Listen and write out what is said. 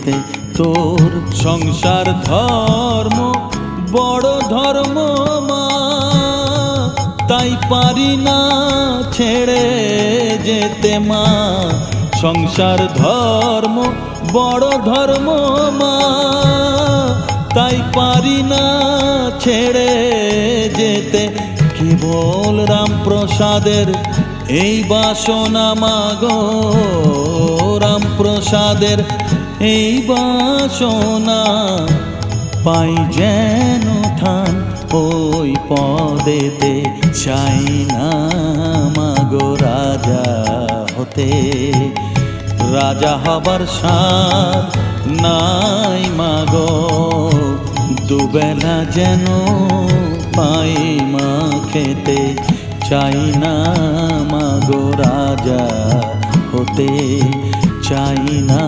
যেতে তোর সংসার ধর্ম বড় ধর্ম মা, তাই পারি না ছেড়ে যেতে মা। সংসার ধর্ম বড় ধর্ম মা, তাই পারি না ছেড়ে যেতে। কেবল রামপ্রসাদের এই বাসনা মাগো, রামপ্রসাদের এই বাসনা, পাই যেন ঠান ওই পদেতে। চাই না মাগো রাজা হতে, রাজা হবার সাধ নাই মাগো। দুবেলা যেন পাই মা খেতে, চাই না মাগো রাজা হতে, চাই না